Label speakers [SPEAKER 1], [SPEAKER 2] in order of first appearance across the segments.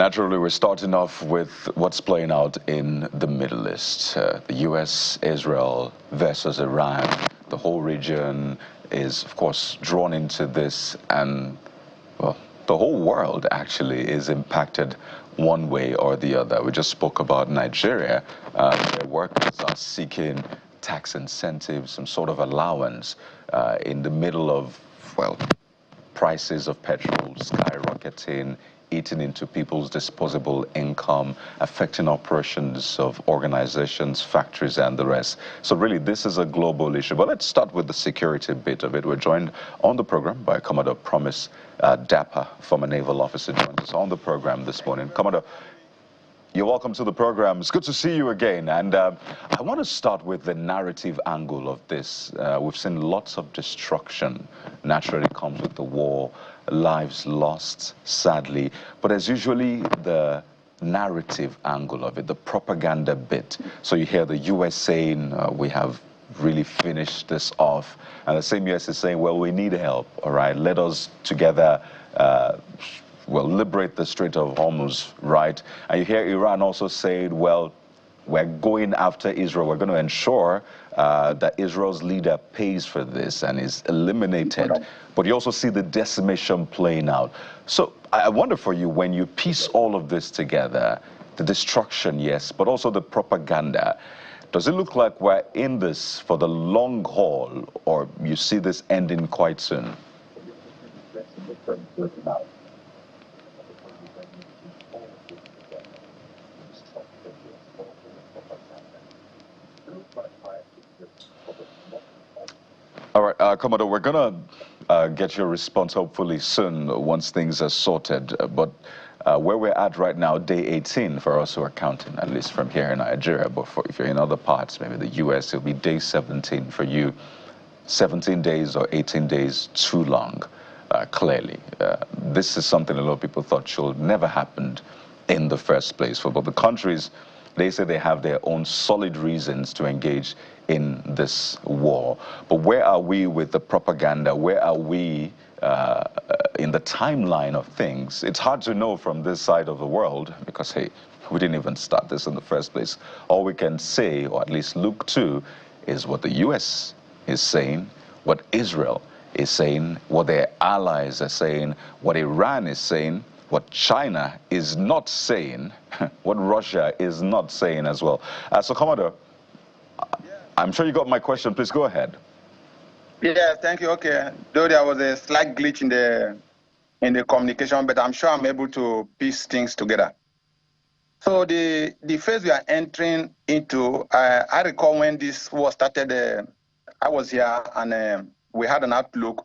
[SPEAKER 1] Naturally, we're starting off with what's playing out in the Middle East. The U.S., Israel versus Iran. The whole region is, of course, drawn into this, and, well, the whole world actually is impacted one way or the other. We just spoke about Nigeria. Their workers are seeking tax incentives, some sort of allowance in the middle of, well, prices of petrol skyrocketing, eating into people's disposable income, affecting operations of organizations, factories, and the rest. So really, this is a global issue. But let's start with the security bit of it. We're joined on the program by Commodore Promise Dapper, former naval officer, joins us on the program this morning. Commodore, you're welcome to the program. It's good to see you again. And I want to start with the narrative angle of this. We've seen lots of destruction. Naturally comes with the war, lives lost, sadly. But there's usually the narrative angle of it, the propaganda bit. So you hear the U.S. saying, we have really finished this off. And the same U.S. is saying, well, we need help, all right? Let us together well, liberate the Strait of Hormuz, right? And you hear Iran also saying, well, we're going after Israel. We're going to ensure that Israel's leader pays for this and is eliminated. But you also see the decimation playing out. So I wonder for you, when you piece all of this together, the destruction, yes, but also the propaganda, does it look like we're in this for the long haul, or you see this ending quite soon? All right, Commodore, we're going to get your response hopefully soon once things are sorted. But where we're at right now, day 18 for us who are counting, at least from here in Nigeria. But if you're in other parts, maybe the U.S., it'll be day 17 for you. 17 days or 18 days too long, clearly. This is something a lot of people thought should never happened in the first place. For both the countries, they say they have their own solid reasons to engage in this war. But where are we with the propaganda? Where are we in the timeline of things? It's hard to know from this side of the world because, hey, we didn't even start this in the first place. All we can say, or at least look to, is what the U.S. is saying, what Israel is saying, what their allies are saying, what Iran is saying, what China is not saying, what Russia is not saying as well. So, Commodore, I'm sure you got my question. Please go ahead.
[SPEAKER 2] Yeah, thank you. Okay. Though there was a slight glitch in the communication, but I'm sure I'm able to piece things together. So the phase we are entering into, I recall when this war started, I was here and we had an outlook.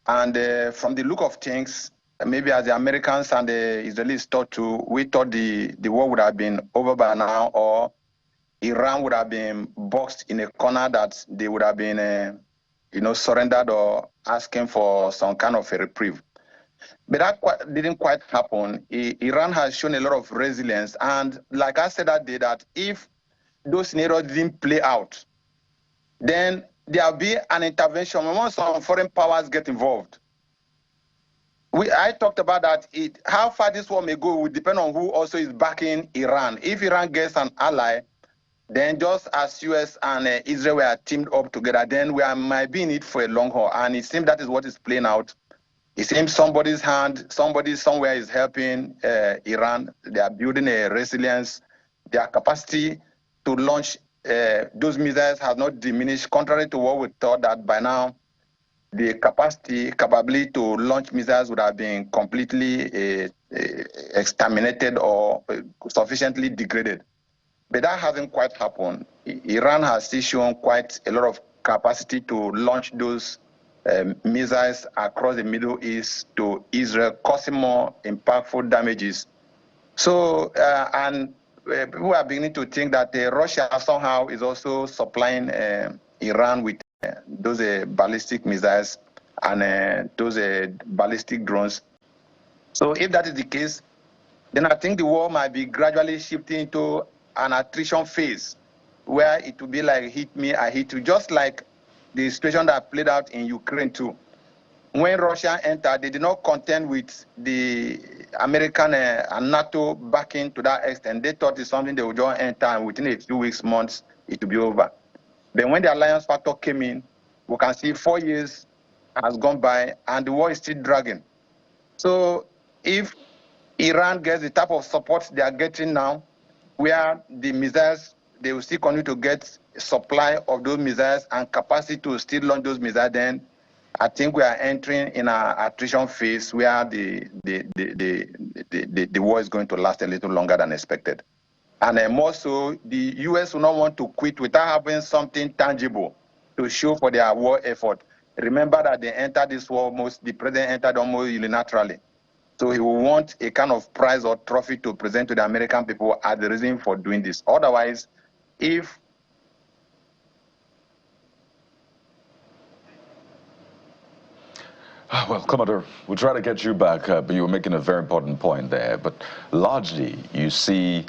[SPEAKER 2] And from the look of things, maybe as the Americans and the Israelis thought to, we thought the war would have been over by now, or Iran would have been boxed in a corner that they would have been, surrendered or asking for some kind of a reprieve. But that didn't quite happen. Iran has shown a lot of resilience. And like I said that day, that if those scenarios didn't play out, then there'll be an intervention once some foreign powers get involved. I talked about that. How far this war may go will depend on who also is backing Iran. If Iran gets an ally, then just as US and Israel were teamed up together, then we might be in it for a long haul. And it seems that is what is playing out. It seems somebody's hand, somebody somewhere is helping Iran. They are building a resilience. Their capacity to launch those missiles has not diminished, contrary to what we thought that by now the capability to launch missiles would have been completely exterminated or sufficiently degraded. But that hasn't quite happened. Iran has still shown quite a lot of capacity to launch those missiles across the Middle East to Israel, causing more impactful damages. So, and people are beginning to think that Russia somehow is also supplying Iran with those ballistic missiles and those ballistic drones. So if that is the case, then I think the war might be gradually shifting into an attrition phase where it will be like hit me, I hit you, just like the situation that played out in Ukraine too. when Russia entered, they did not contend with the American and NATO backing to that extent. They thought it's something they would just enter, and within a few weeks, months, it would be over. Then when the alliance factor came in, we can see 4 years has gone by, and the war is still dragging. So if Iran gets the type of support they are getting now, where the missiles, they will still continue to get supply of those missiles and capacity to still launch those missiles, then I think we are entering in an attrition phase where the war is going to last a little longer than expected. And more so, the U.S. will not want to quit without having something tangible to show for their war effort. Remember that they entered this war the president entered almost unilaterally. So he will want a kind of prize or trophy to present to the American people as the reason for doing this. Otherwise, if
[SPEAKER 1] well, Commodore, we'll try to get you back, but you were making a very important point there. But largely, you see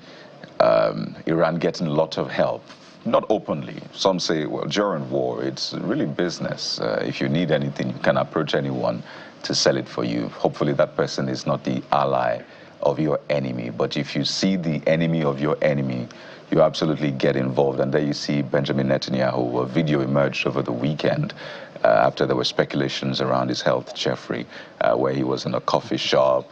[SPEAKER 1] Iran getting a lot of help, not openly. Some say, well, during war, it's really business. If you need anything, you can approach anyone to sell it for you. Hopefully that person is not the ally of your enemy. But if you see the enemy of your enemy, you absolutely get involved. And there you see Benjamin Netanyahu. A video emerged over the weekend after there were speculations around his health, Jeffrey, where he was in a coffee shop,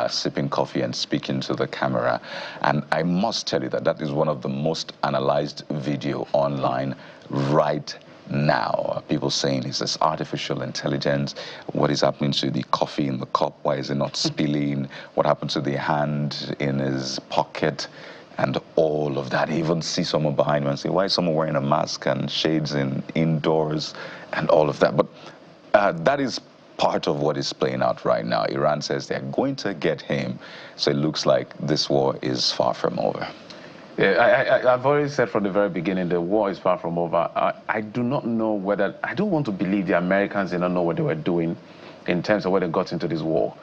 [SPEAKER 1] sipping coffee and speaking to the camera. And I must tell you that that is one of the most analyzed video online right now. People saying, is this artificial intelligence? What is happening to the coffee in the cup? Why is it not spilling? What happened to the hand in his pocket? And all of that. I even see someone behind me and say, why is someone wearing a mask and shades indoors and all of that? But that is part of what is playing out right now. Iran says they're going to get him. So it looks like this war is far from over.
[SPEAKER 3] Yeah, I've already said from the very beginning, the war is far from over. I do not know whether, I don't want to believe the Americans did not know what they were doing in terms of where they got into this war.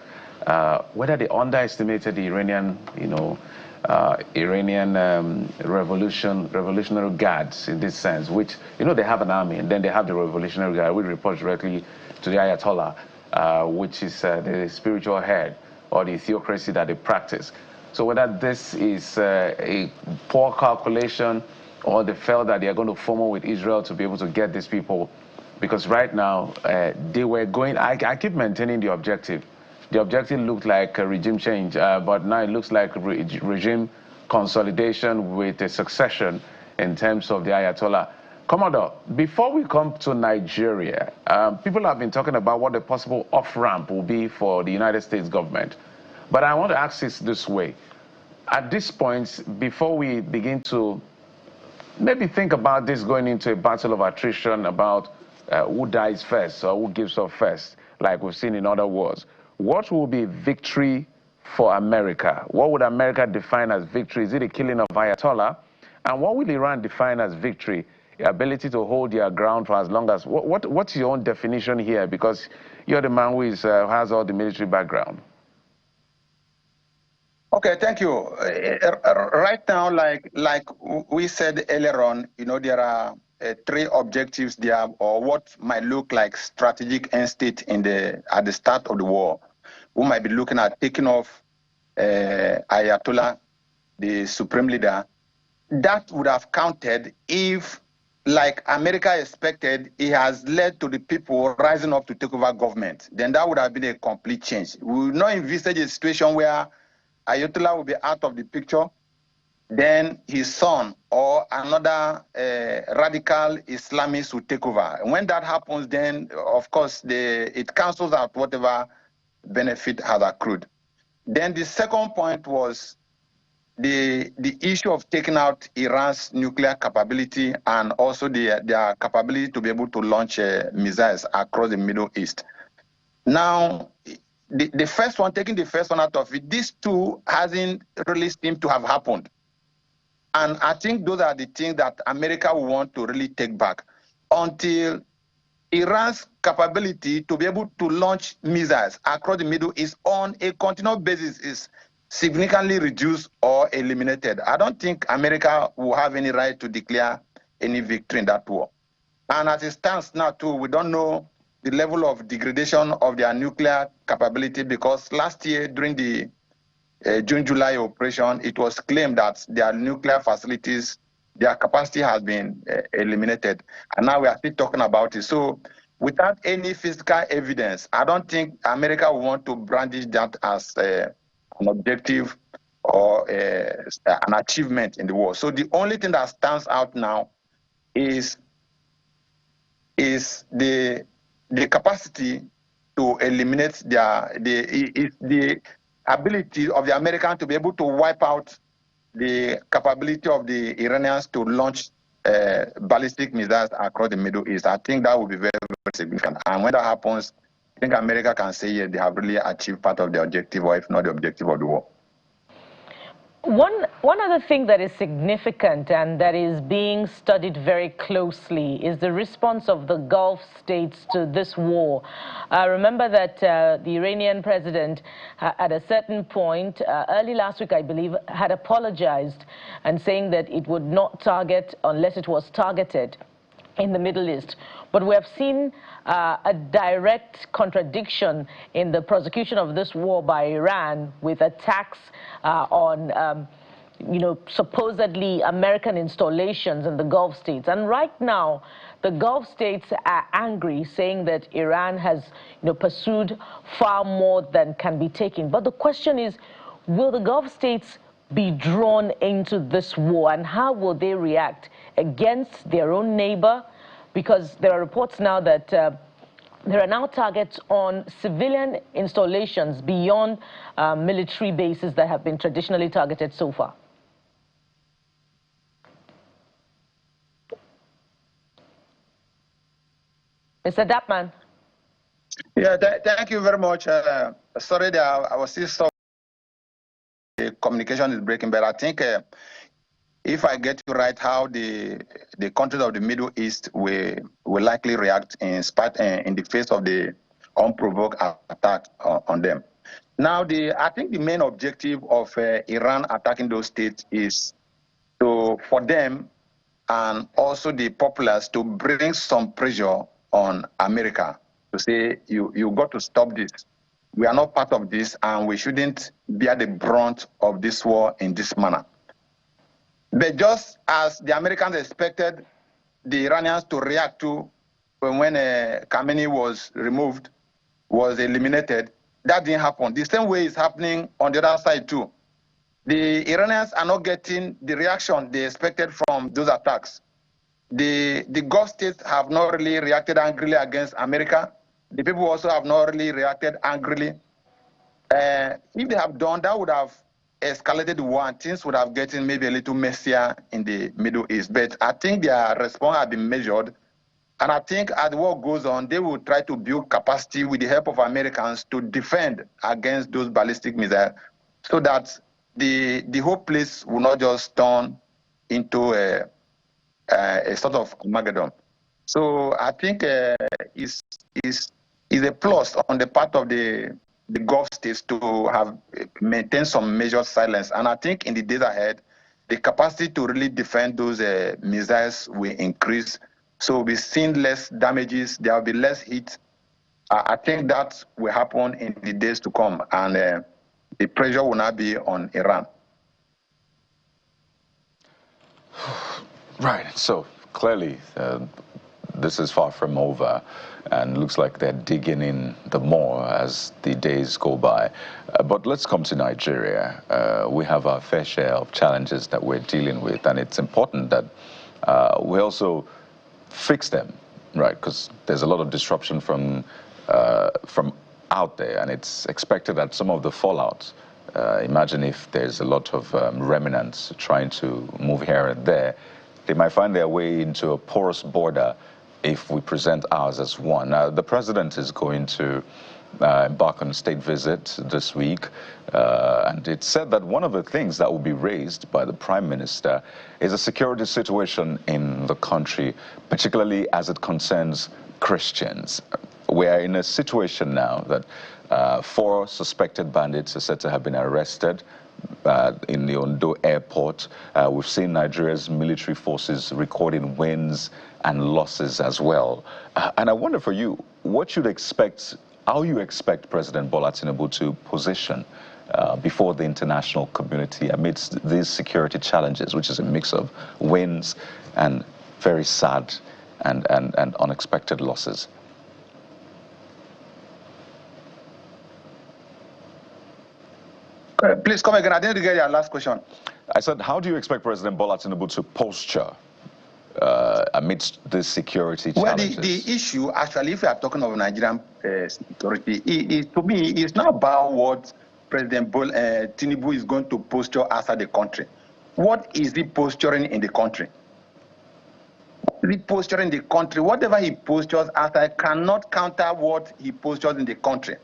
[SPEAKER 3] Whether they underestimated the Iranian, revolutionary guards in this sense, which, they have an army, and then they have the revolutionary guard, which reports directly to the Ayatollah, which is the spiritual head or the theocracy that they practice. So whether this is a poor calculation or they felt that they are going to form with Israel to be able to get these people, because right now they were going, I keep maintaining the objective. The objective looked like a regime change, but now it looks like regime consolidation with a succession in terms of the Ayatollah. Commodore, before we come to Nigeria, people have been talking about what the possible off-ramp will be for the United States government. But I want to ask this way. At this point, before we begin to maybe think about this going into a battle of attrition about who dies first or who gives up first, like we've seen in other wars, what will be victory for America? What would America define as victory? Is it a killing of Ayatollah? And what will Iran define as victory? The ability to hold their ground for as long as... What's your own definition here? Because you're the man who has all the military background.
[SPEAKER 2] Okay, thank you. Right now, like we said earlier on, there are 3 objectives there, or what might look like strategic end state at the start of the war. We might be looking at taking off Ayatollah, the supreme leader. That would have counted if, like America expected, it has led to the people rising up to take over government. Then that would have been a complete change. We will not envisage a situation where Ayatollah will be out of the picture, then his son or another radical Islamist will take over. And when that happens, then, of course, it cancels out whatever benefit has accrued. Then the second point was the issue of taking out Iran's nuclear capability and also their capability to be able to launch missiles across the Middle East. Now, the first one, taking the first one out of it, these two hasn't really seemed to have happened. And I think those are the things that America will want to really take back until Iran's capability to be able to launch missiles across the Middle East on a continual basis is significantly reduced or eliminated. I don't think America will have any right to declare any victory in that war. And as it stands now, too, we don't know the level of degradation of their nuclear capability, because last year during the June-July operation, it was claimed that their nuclear facilities, their capacity has been eliminated. And now we are still talking about it. So without any physical evidence, I don't think America will want to brandish that as an objective or an achievement in the war. So the only thing that stands out now is the capacity to eliminate the ability of the Americans to be able to wipe out the capability of the Iranians to launch ballistic missiles across the Middle East. I think that would be very, very significant. And when that happens, I think America can say, yeah, they have really achieved part of the objective, or if not the objective of the war.
[SPEAKER 4] One other thing that is significant and that is being studied very closely is the response of the Gulf states to this war. Remember that the Iranian president, at a certain point, early last week, I believe, had apologized and saying that it would not target unless it was targeted in the Middle East. But we have seen a direct contradiction in the prosecution of this war by Iran, with attacks on supposedly American installations in the Gulf states. And right now, the Gulf states are angry, saying that Iran has pursued far more than can be taken. But the question is, will the Gulf states be drawn into this war, and how will they react against their own neighbor? Because there are reports now that there are now targets on civilian installations beyond military bases that have been traditionally targeted so far. Mr. Dapman.
[SPEAKER 2] Yeah, thank you very much. Sorry that I was still so the communication is breaking, but I think if I get you right, how the countries of the Middle East will likely react in the face of the unprovoked attack on them. Now, I think the main objective of Iran attacking those states is for them and also the populace to bring some pressure on America to say, you got to stop this. We are not part of this, and we shouldn't bear the brunt of this war in this manner. But just as the Americans expected the Iranians to react to when Khamenei was eliminated, that didn't happen. The same way is happening on the other side too. The Iranians are not getting the reaction they expected from those attacks. The Gulf states have not really reacted angrily against America. The people also have not really reacted angrily. If they have done, that would have escalated the war, and things would have gotten maybe a little messier in the Middle East. But I think their response has been measured. And I think as the war goes on, they will try to build capacity with the help of Americans to defend against those ballistic missiles, so that the whole place will not just turn into a sort of Armageddon. So I think it's a plus on the part of the Gulf states to have maintained some measured silence. And I think in the days ahead, the capacity to really defend those missiles will increase. So we've seen less damages, there will be less heat. I think that will happen in the days to come, and the pressure will not be on Iran.
[SPEAKER 1] Right, so clearly this is far from over, and looks like they're digging in the more as the days go by. But let's come to Nigeria. We have our fair share of challenges that we're dealing with, and it's important that we also fix them, right? Because there's a lot of disruption from out there, and it's expected that some of the fallout, imagine if there's a lot of remnants trying to move here and there, they might find their way into a porous border if we present ours as one. Now, the president is going to embark on a state visit this week, and it said that one of the things that will be raised by the prime minister is a security situation in the country, particularly as it concerns Christians. We are in a situation now that 4 suspected bandits are said to have been arrested in the Ondo airport. We've seen Nigeria's military forces recording wins and losses as well. And I wonder for you, what you'd expect, how you expect President Bola Tinubu to position before the international community amidst these security challenges, which is a mix of wins and very sad and unexpected losses.
[SPEAKER 2] Please come again. I didn't get your last question.
[SPEAKER 1] I said, how do you expect President Bola Tinubu to posture amidst this security challenges?
[SPEAKER 2] Well, the issue, actually, if we are talking of Nigerian security, to me, it's not about what President Tinubu is going to posture outside the country. What is he posturing in the country? The posture in the country, whatever he postures outside cannot counter what he postures in the country.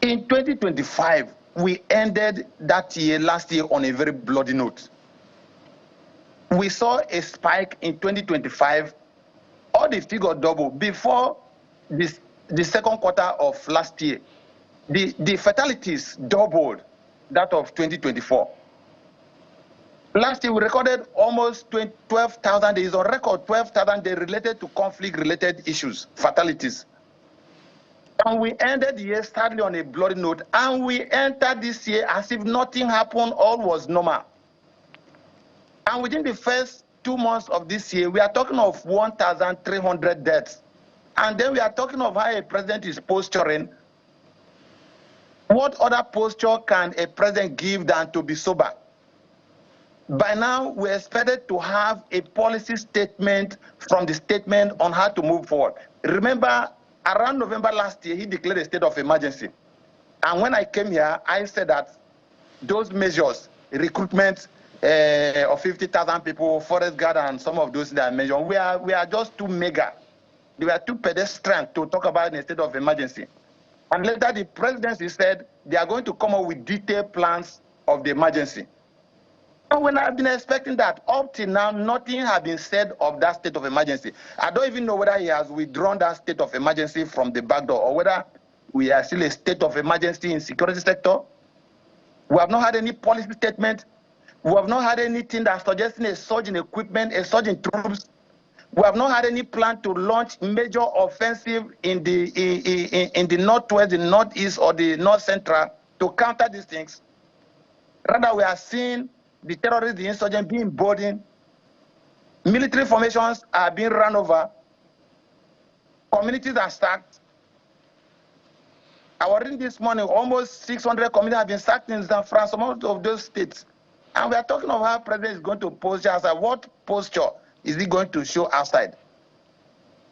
[SPEAKER 2] In 2025, we ended that year, last year, on a very bloody note. We saw a spike in 2025, all the figure double. Before the second quarter of last year, the fatalities doubled that of 2024. Last year, we recorded almost 12,000 days, on record 12,000 days related to conflict-related issues, fatalities. And we ended the year sadly on a bloody note, and we entered this year as if nothing happened, all was normal. And within the first 2 months of this year, we are talking of 1,300 deaths. And then we are talking of how a president is posturing. What other posture can a president give than to be sober? By now, we expected to have a policy statement from the statement on how to move forward. Remember, around November last year, he declared a state of emergency. And when I came here, I said that those measures, recruitment of 50,000 people, forest guard, and some of those that I mentioned, we are just too mega. They were too pedestrian to talk about in a state of emergency. And later, the presidency said they are going to come up with detailed plans of the emergency. And when I've been expecting that, up till now, nothing has been said of that state of emergency. I don't even know whether he has withdrawn that state of emergency from the back door, or whether we are still a state of emergency in security sector. We have not had any policy statement. We have not had anything that's suggesting a surge in equipment, a surge in troops. We have not had any plan to launch major offensive in the northwest, the northeast, or the north central to counter these things. Rather, we are seeing the terrorists, the insurgents being burdened. Military formations are being run over. Communities are sacked. I was reading this morning, almost 600 communities have been sacked in France, some of those states. And we are talking of how the president is going to posture outside. What posture is he going to show outside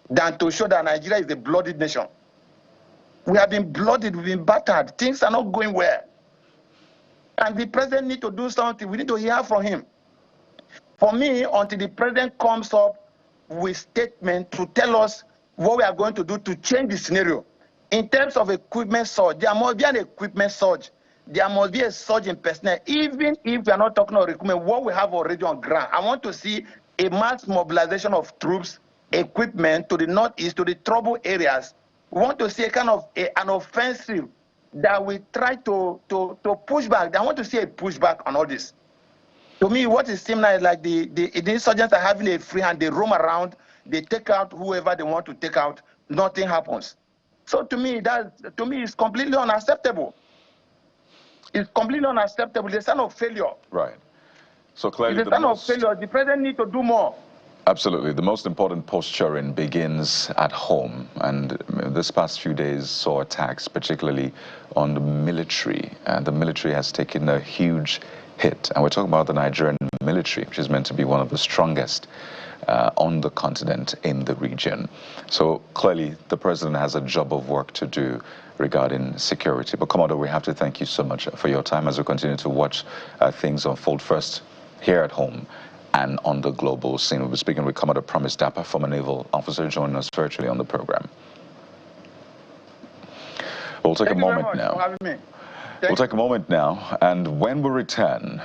[SPEAKER 2] than to show that Nigeria is a bloodied nation? We have been bloodied, we've been battered. Things are not going well. And the president needs to do something. We need to hear from him. For me, until the president comes up with statement to tell us what we are going to do to change the scenario. In terms of equipment surge, there must be an equipment surge. There must be a surge in personnel. Even if we are not talking about equipment, what we have already on ground. I want to see a mass mobilization of troops, equipment to the northeast, to the trouble areas. We want to see a kind of an offensive that we try to push back. I want to see a pushback on all this. To me, what it seems like the insurgents are having a free hand. They roam around, they take out whoever they want to take out. Nothing happens. So to me, it's completely unacceptable. It's completely unacceptable. It's a sign of failure.
[SPEAKER 1] Right. So clearly,
[SPEAKER 2] it's a sign of failure. The president needs to do more.
[SPEAKER 1] Absolutely. The most important posturing begins at home. And this past few days saw attacks, particularly on the military. And the military has taken a huge hit. And we're talking about the Nigerian military, which is meant to be one of the strongest on the continent, in the region. So clearly, the president has a job of work to do regarding security. But Commodore, we have to thank you so much for your time as we continue to watch things unfold, first here at home and on the global scene. We'll be speaking with Commodore Promise Dapper, former naval officer, joining us virtually on the program. We'll take a moment now. We'll take a moment now, and when we turn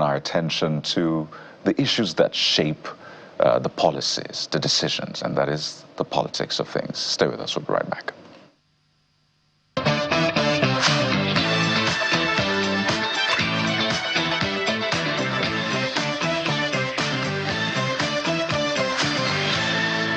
[SPEAKER 1] our attention to the issues that shape the policies, the decisions, and that is the politics of things. Stay with us. We'll be right back.